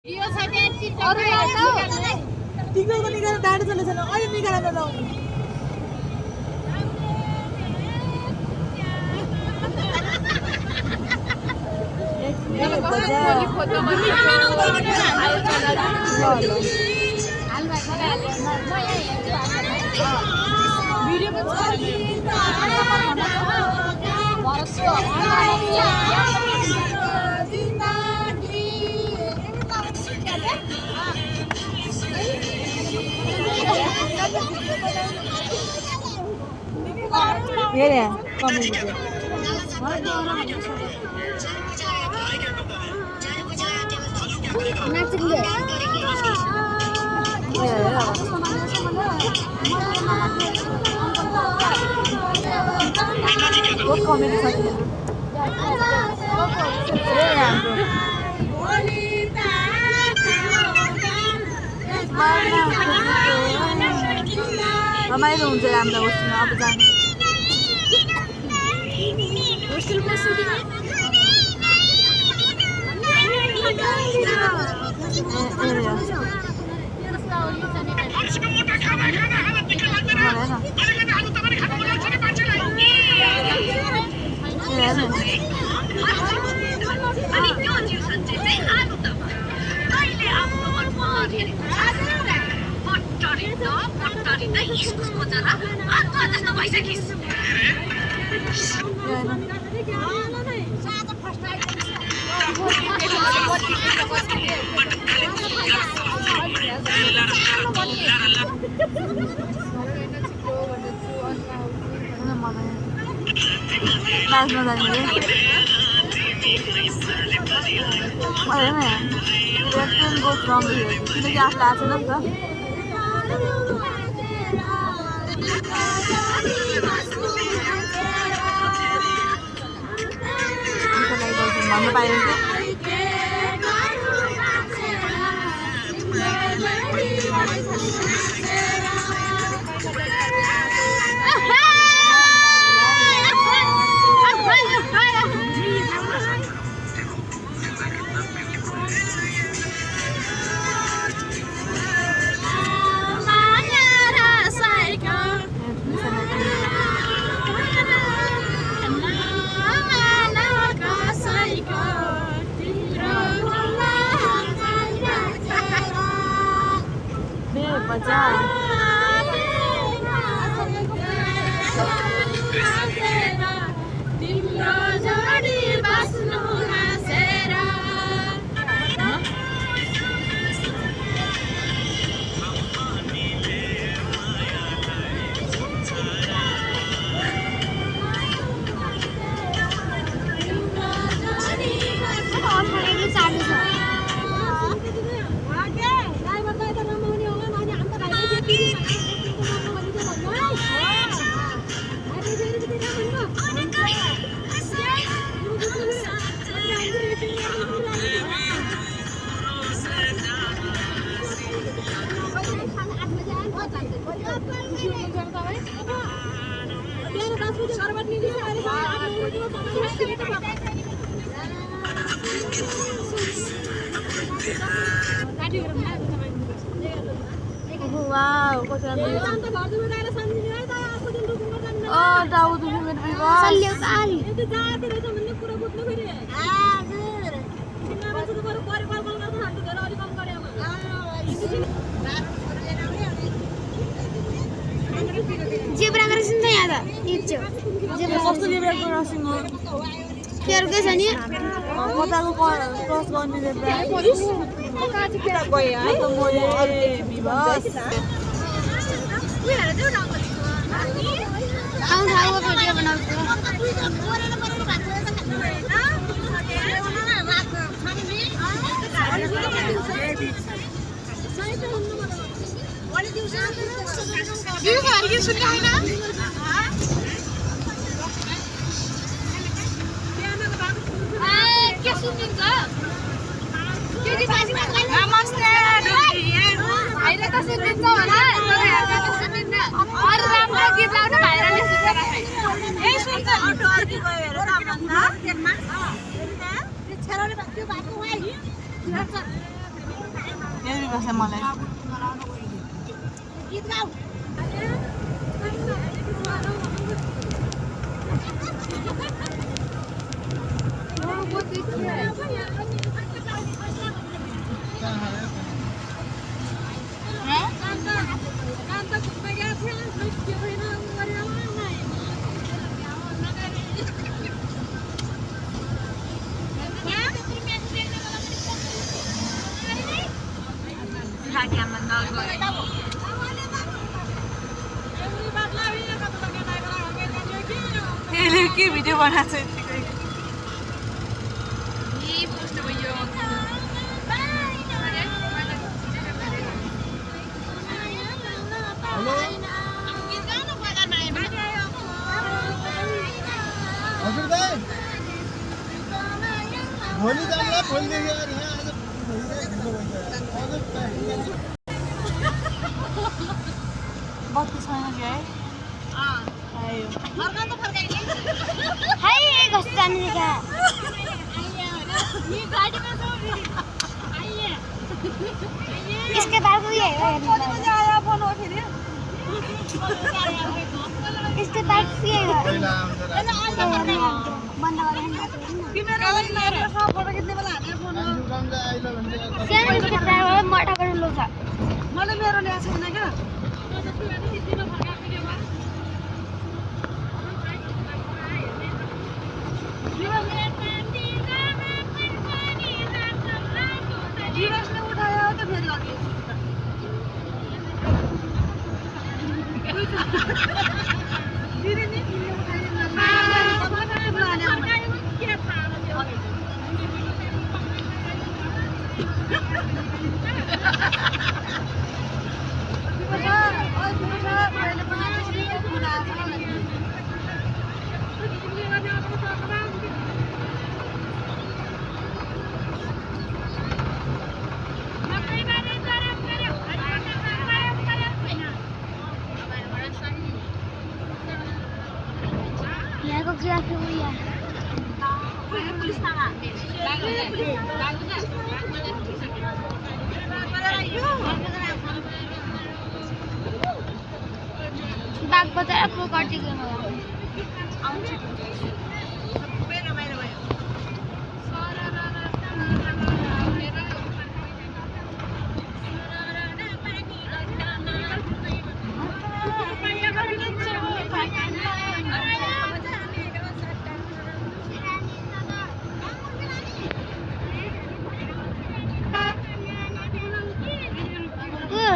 TikTok निकालेर डाँडो चलेको छैन अहिले निकालेर जाउँ हेरे कमेडी कमेडी छ रमाइलो हुन्छ राम्रो होस्टेलमा अब जानु होस्टेलको सुटिङ नाच्न जाने किनकि आफूलाई आएको छैन नि त भन्नु पायो Wow, kok cantik. Oh, tahu tuh film itu. Salju kali. Itu jahat itu temennya pura-pura begini. Hazır. Kenapa tuh baru baru nggak hantu gara di kamar ya mah. Zebra crossing tuh ya ada. Itu. Zebra crossing zebra crossing. Keluar ke sana. Kota lu cross गर्ने zebra. Polis. Kita gaya. Itu mau bebas. Tahu apa dia बनाउँछ यो हर्के सुन्ने हैन के सुन्नुहुन्छ के के नमस्ते अहिले त सुन्नुहुन्छ होला तपाईहरुले त सुन्दैन अरु राम्रो गीत लाउनु भाइरलले सुनेर ए सुन्छ अटो अर्की गयो हेर त भन्दा केनमा त्यो छेराले त्यो बाटो वाइ गरिदिएको छ मलाई के भिडियो बनाएको छ यतिकै हजुर दाइ भोलि जाउँला भोलिदेखि यहाँ बत्ती छैन कि है इसके बाद भी है इसके बाद भी है फोटो खिच्ने बेला मोटा गरेर लो छ मैले मेरो ल्याएको छैन क्या दिवसले उठायो त फेरि अघि दिदी नि यहाँको ग्राफी उयो बाघ बजार को गरिदिएको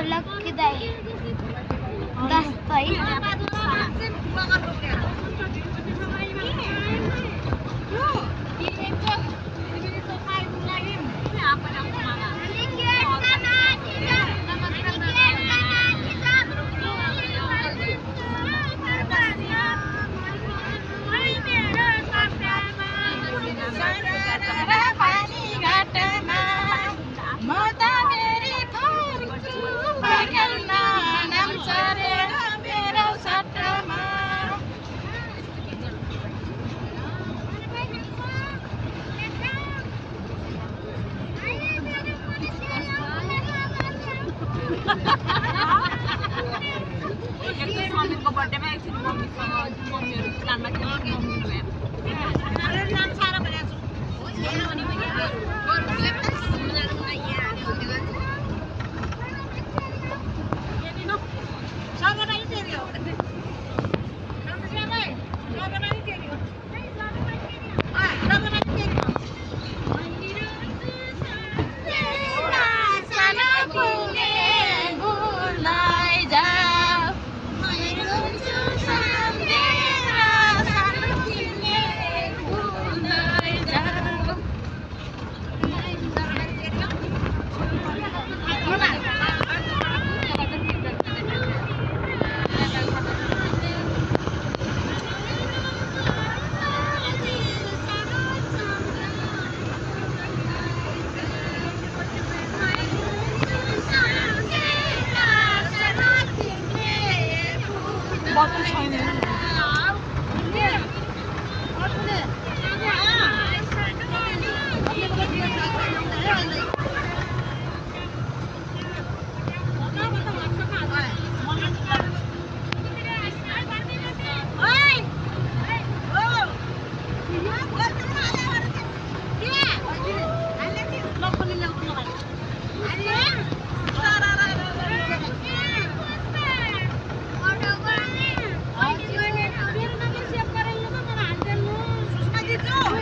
लक्की दाई 10 है मम्मीको बर्थडेमा एकछिन मम्मीसँग मम्मीहरू प्लानमा खेल्नु जो